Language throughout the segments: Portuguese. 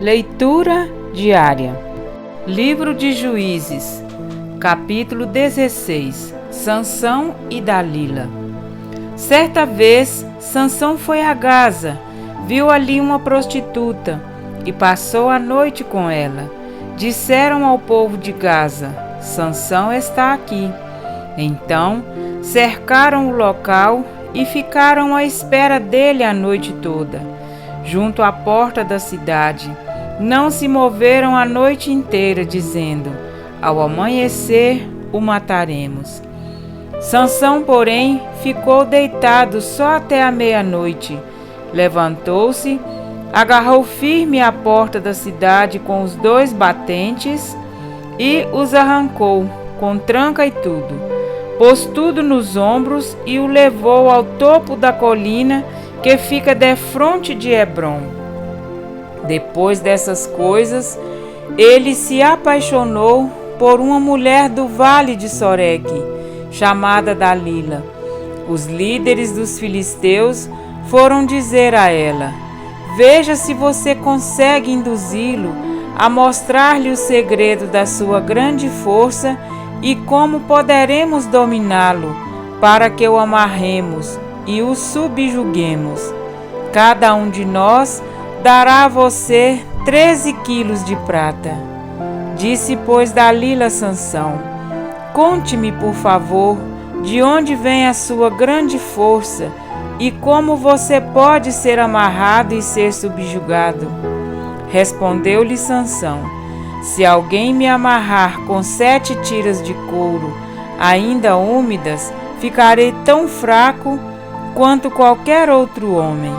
Leitura diária. Livro de Juízes, capítulo 16. Sansão e Dalila. Certa vez, Sansão foi a Gaza, viu ali uma prostituta e passou a noite com ela. Disseram ao povo de Gaza: Sansão está aqui. Então, cercaram o local e ficaram à espera dele a noite toda, junto à porta da cidade. Não se moveram a noite inteira, dizendo: ao amanhecer o mataremos. Sansão, porém, ficou deitado só até a meia-noite. Levantou-se, agarrou firme a porta da cidade com os 2 batentes e os arrancou, com tranca e tudo. Pôs tudo nos ombros e o levou ao topo da colina que fica defronte de Hebrom. Depois dessas coisas, ele se apaixonou por uma mulher do vale de Soreque, chamada Dalila. Os líderes dos filisteus foram dizer a ela: veja se você consegue induzi-lo a mostrar-lhe o segredo da sua grande força e como poderemos dominá-lo, para que o amarremos e o subjuguemos. Cada um de nós dará a você 13 quilos de prata. Disse, pois, Dalila a Sansão: conte-me, por favor, de onde vem a sua grande força e como você pode ser amarrado e ser subjugado. Respondeu-lhe Sansão: se alguém me amarrar com 7 tiras de couro, ainda úmidas, ficarei tão fraco quanto qualquer outro homem.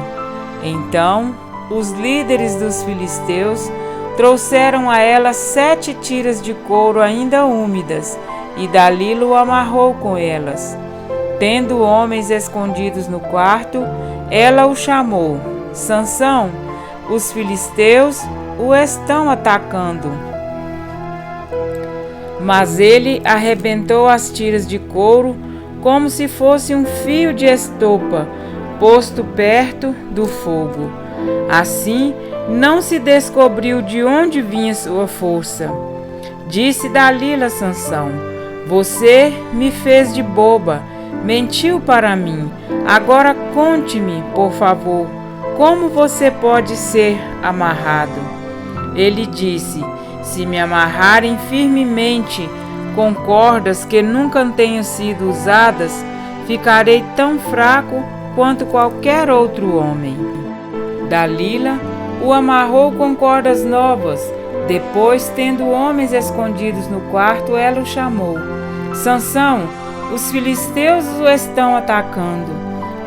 Então, os líderes dos filisteus trouxeram a ela 7 tiras de couro ainda úmidas, e Dalila o amarrou com elas. Tendo homens escondidos no quarto, ela o chamou: Sansão, os filisteus o estão atacando. Mas ele arrebentou as tiras de couro como se fosse um fio de estopa posto perto do fogo. Assim, não se descobriu de onde vinha sua força. Disse Dalila a Sansão: você me fez de boba, mentiu para mim. Agora conte-me, por favor, como você pode ser amarrado. Ele disse: se me amarrarem firmemente com cordas que nunca tenham sido usadas, ficarei tão fraco quanto qualquer outro homem. Dalila o amarrou com cordas novas. Depois, tendo homens escondidos no quarto, ela o chamou: Sansão, os filisteus o estão atacando.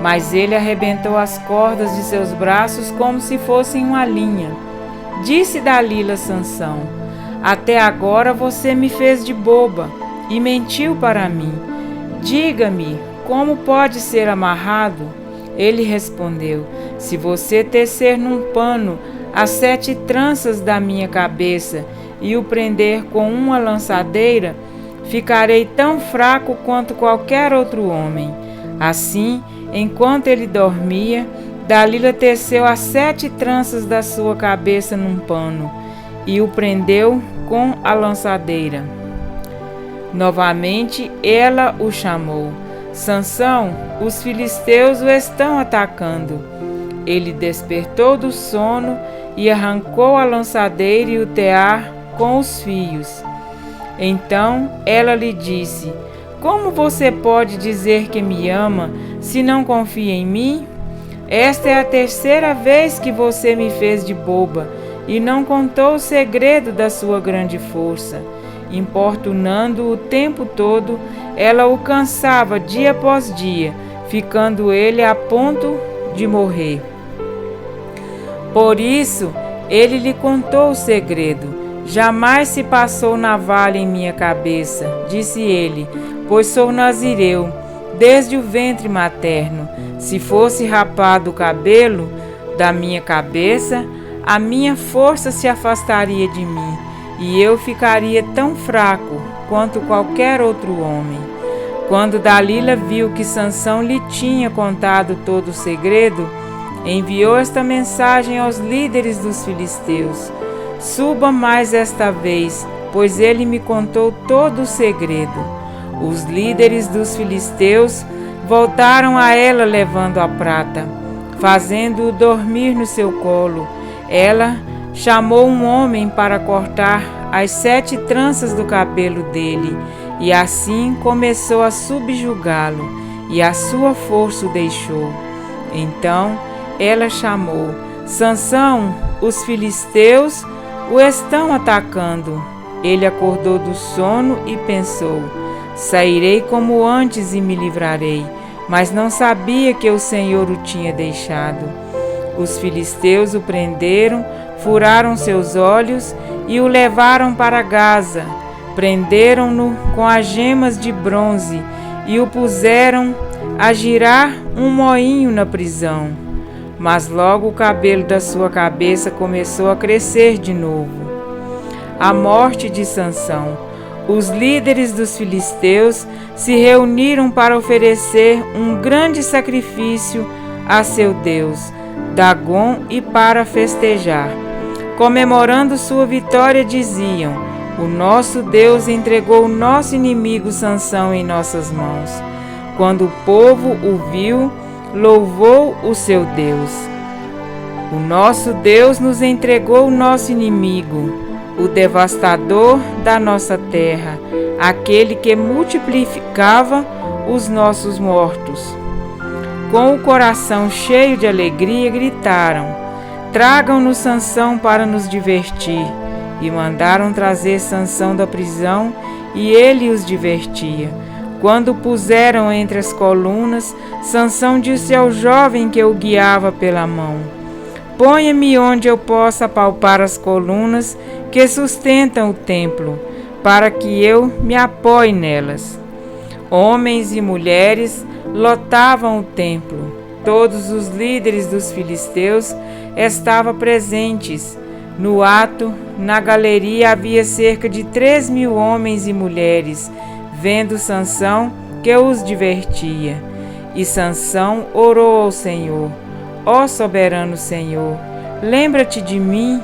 Mas ele arrebentou as cordas de seus braços como se fossem uma linha. Disse Dalila a Sansão: até agora você me fez de boba e mentiu para mim. Diga-me, como pode ser amarrado? Ele respondeu: se você tecer num pano as 7 tranças da minha cabeça e o prender com uma lançadeira, ficarei tão fraco quanto qualquer outro homem. Assim, enquanto ele dormia, Dalila teceu as 7 tranças da sua cabeça num pano e o prendeu com a lançadeira. Novamente ela o chamou: Sansão, os filisteus o estão atacando. Ele despertou do sono e arrancou a lançadeira e o tear com os fios. Então ela lhe disse: como você pode dizer que me ama se não confia em mim? Esta é a 3ª vez que você me fez de boba e não contou o segredo da sua grande força. Importunando-o o tempo todo, ela o cansava dia após dia, ficando ele a ponto de morrer. Por isso, ele lhe contou o segredo. Jamais se passou navalha em minha cabeça, disse ele, pois sou nazireu, desde o ventre materno. Se fosse rapado o cabelo da minha cabeça, a minha força se afastaria de mim, e eu ficaria tão fraco quanto qualquer outro homem. Quando Dalila viu que Sansão lhe tinha contado todo o segredo, enviou esta mensagem aos líderes dos filisteus: suba mais esta vez, pois ele me contou todo o segredo. Os líderes dos filisteus voltaram a ela levando a prata, fazendo-o dormir no seu colo. Ela chamou um homem para cortar as 7 tranças do cabelo dele, e assim começou a subjugá-lo, e a sua força o deixou. Então ela chamou: Sansão, os filisteus o estão atacando. Ele acordou do sono e pensou: sairei como antes e me livrarei, mas não sabia que o Senhor o tinha deixado. Os filisteus o prenderam, furaram seus olhos e o levaram para Gaza. Prenderam-no com as gemas de bronze e o puseram a girar um moinho na prisão. Mas logo o cabelo da sua cabeça começou a crescer de novo. A morte de Sansão. Os líderes dos filisteus se reuniram para oferecer um grande sacrifício a seu Deus, Dagom, e para festejar. Comemorando sua vitória, diziam: o nosso Deus entregou o nosso inimigo Sansão em nossas mãos. Quando o povo o viu, louvou o seu Deus. O nosso Deus nos entregou o nosso inimigo, o devastador da nossa terra, aquele que multiplicava os nossos mortos. Com o coração cheio de alegria, gritaram: tragam-nos Sansão para nos divertir. E mandaram trazer Sansão da prisão, e ele os divertia. Quando o puseram entre as colunas, Sansão disse ao jovem que o guiava pela mão: ponha-me onde eu possa apalpar as colunas que sustentam o templo, para que eu me apoie nelas. Homens e mulheres lotavam o templo. Todos os líderes dos filisteus estavam presentes. No ato, na galeria, havia cerca de 3.000 homens e mulheres, vendo Sansão, que os divertia. E Sansão orou ao Senhor: ó soberano Senhor, lembra-te de mim.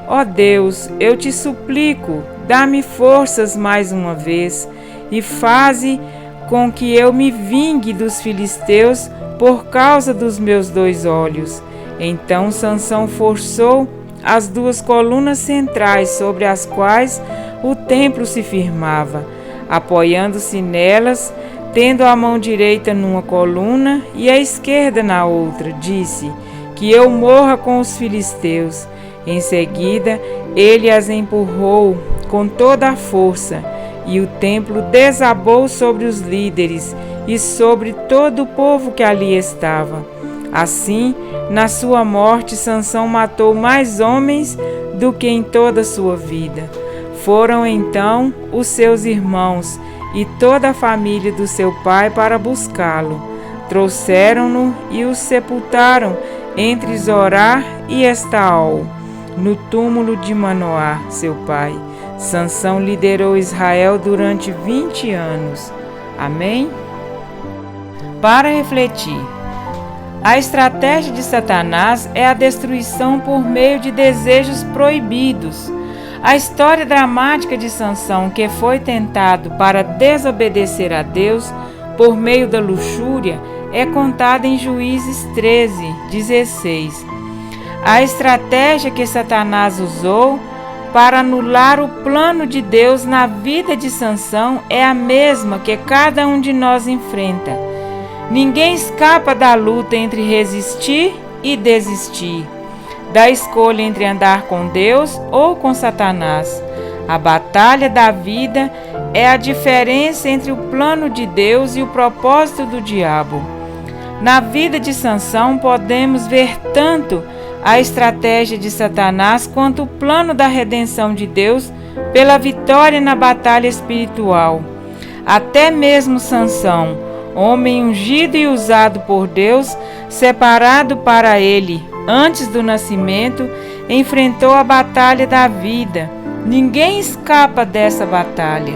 Ó Deus, eu te suplico, dá-me forças mais uma vez, e faze com que eu me vingue dos filisteus por causa dos meus 2 olhos. Então Sansão forçou as 2 colunas centrais sobre as quais o templo se firmava, apoiando-se nelas, tendo a mão direita numa coluna e a esquerda na outra, disse: que eu morra com os filisteus. Em seguida, ele as empurrou com toda a força, e o templo desabou sobre os líderes e sobre todo o povo que ali estava. Assim, na sua morte, Sansão matou mais homens do que em toda a sua vida. Foram então os seus irmãos e toda a família do seu pai para buscá-lo. Trouxeram-no e o sepultaram entre Zorá e Estaol, no túmulo de Manoá, seu pai. Sansão liderou Israel durante 20 anos. Amém? Para refletir. A estratégia de Satanás é a destruição por meio de desejos proibidos. A história dramática de Sansão, que foi tentado para desobedecer a Deus por meio da luxúria, é contada em Juízes 13:16. A estratégia que Satanás usou para anular o plano de Deus na vida de Sansão é a mesma que cada um de nós enfrenta. Ninguém escapa da luta entre resistir e desistir, da escolha entre andar com Deus ou com Satanás. A batalha da vida é a diferença entre o plano de Deus e o propósito do diabo. Na vida de Sansão podemos ver tanto a estratégia de Satanás quanto o plano da redenção de Deus pela vitória na batalha espiritual. Até mesmo Sansão, homem ungido e usado por Deus, separado para ele antes do nascimento, enfrentou a batalha da vida. Ninguém escapa dessa batalha.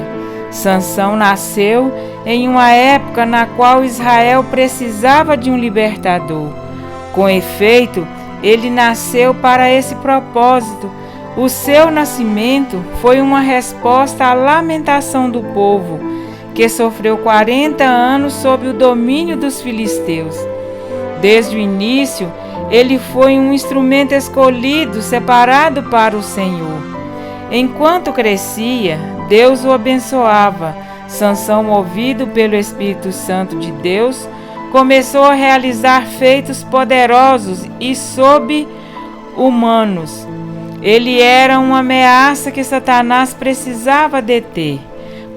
Sansão nasceu em uma época na qual Israel precisava de um libertador. Com efeito, ele nasceu para esse propósito, O seu nascimento foi uma resposta à lamentação do povo, que sofreu 40 anos sob o domínio dos filisteus. Desde o início, ele foi um instrumento escolhido, separado para o Senhor. Enquanto crescia, Deus o abençoava. Sansão, movido pelo Espírito Santo de Deus, começou a realizar feitos poderosos e sobre-humanos. Ele era uma ameaça que Satanás precisava deter.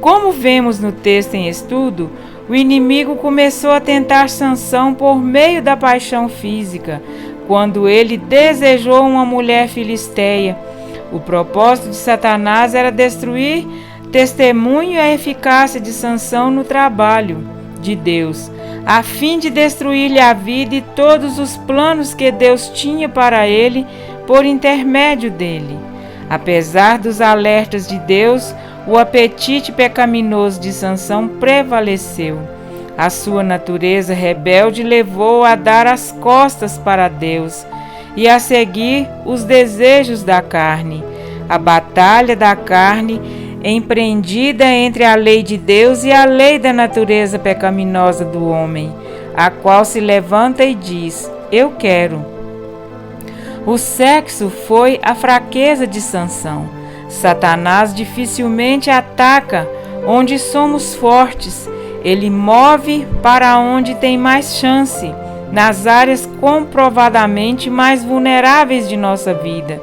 Como vemos no texto em estudo, o inimigo começou a tentar Sansão por meio da paixão física, quando ele desejou uma mulher filisteia. O propósito de Satanás era destruir testemunho e a eficácia de Sansão no trabalho de Deus, a fim de destruir-lhe a vida e todos os planos que Deus tinha para ele por intermédio dele. Apesar dos alertas de Deus, o apetite pecaminoso de Sansão prevaleceu. A sua natureza rebelde levou-o a dar as costas para Deus e a seguir os desejos da carne. A batalha da carne, empreendida entre a lei de Deus e a lei da natureza pecaminosa do homem, a qual se levanta e diz: eu quero. O sexo foi a fraqueza de Sansão. Satanás dificilmente ataca onde somos fortes. Ele move para onde tem mais chance, nas áreas comprovadamente mais vulneráveis de nossa vida.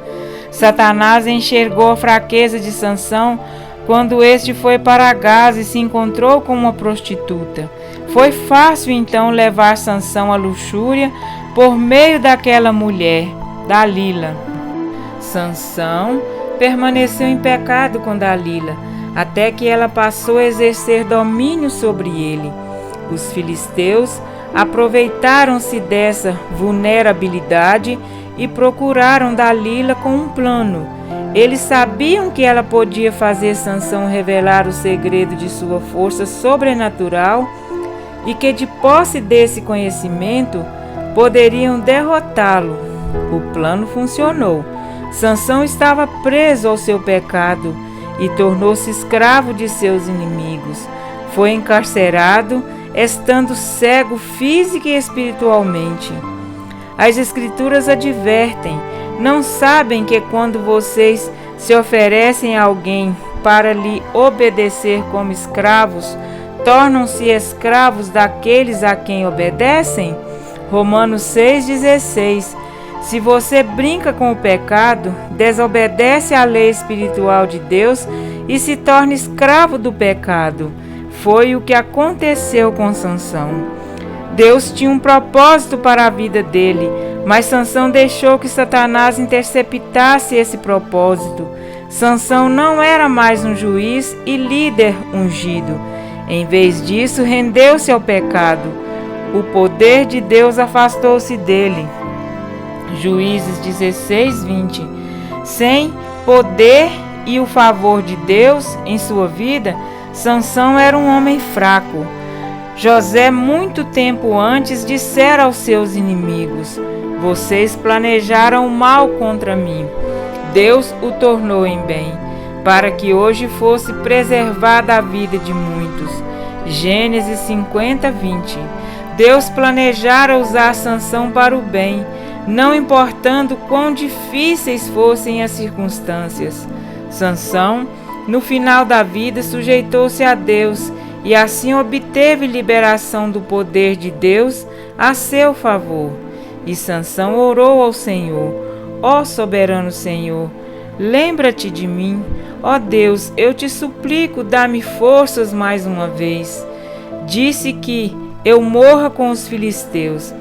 Satanás enxergou a fraqueza de Sansão quando este foi para Gaza e se encontrou com uma prostituta. Foi fácil então levar Sansão à luxúria por meio daquela mulher, Dalila. Sansão permaneceu em pecado com Dalila, até que ela passou a exercer domínio sobre ele. Os filisteus aproveitaram-se dessa vulnerabilidade e procuraram Dalila com um plano. Eles sabiam que ela podia fazer Sansão revelar o segredo de sua força sobrenatural e que, de posse desse conhecimento, poderiam derrotá-lo. O plano funcionou. Sansão estava preso ao seu pecado e tornou-se escravo de seus inimigos. Foi encarcerado, estando cego física e espiritualmente. As Escrituras advertem: não sabem que quando vocês se oferecem a alguém para lhe obedecer como escravos, tornam-se escravos daqueles a quem obedecem? Romanos 6,16. Se você brinca com o pecado, desobedece à lei espiritual de Deus e se torna escravo do pecado. Foi o que aconteceu com Sansão. Deus tinha um propósito para a vida dele, mas Sansão deixou que Satanás interceptasse esse propósito. Sansão não era mais um juiz e líder ungido. Em vez disso, rendeu-se ao pecado. O poder de Deus afastou-se dele. Juízes 16:20. Sem poder e o favor de Deus em sua vida, Sansão era um homem fraco. José, muito tempo antes, dissera aos seus inimigos: vocês planejaram o mal contra mim. Deus o tornou em bem, para que hoje fosse preservada a vida de muitos. Gênesis 50:20. Deus planejara usar Sansão para o bem, não importando quão difíceis fossem as circunstâncias. Sansão, no final da vida, sujeitou-se a Deus e assim obteve liberação do poder de Deus a seu favor. E Sansão orou ao Senhor: ó soberano Senhor, lembra-te de mim. Ó Deus, eu te suplico, dá-me forças mais uma vez. Disse que eu morra com os filisteus.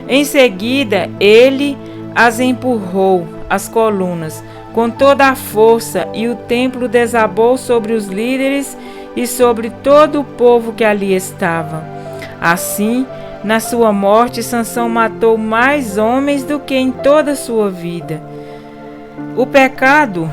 Em seguida, ele as empurrou, as colunas, com toda a força, e o templo desabou sobre os líderes e sobre todo o povo que ali estava. Assim, na sua morte, Sansão matou mais homens do que em toda a sua vida. O pecado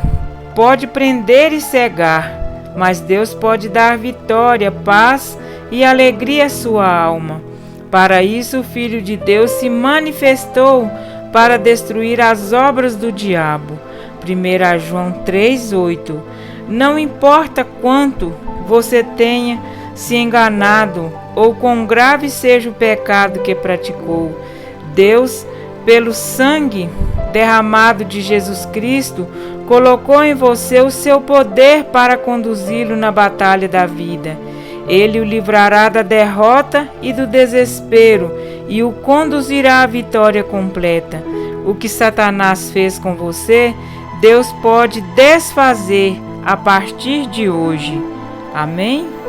pode prender e cegar, mas Deus pode dar vitória, paz e alegria à sua alma. Para isso, o Filho de Deus se manifestou para destruir as obras do diabo. 1 João 3:8. Não importa quanto você tenha se enganado ou quão grave seja o pecado que praticou, Deus, pelo sangue derramado de Jesus Cristo, colocou em você o seu poder para conduzi-lo na batalha da vida. Ele o livrará da derrota e do desespero e o conduzirá à vitória completa. O que Satanás fez com você, Deus pode desfazer a partir de hoje. Amém?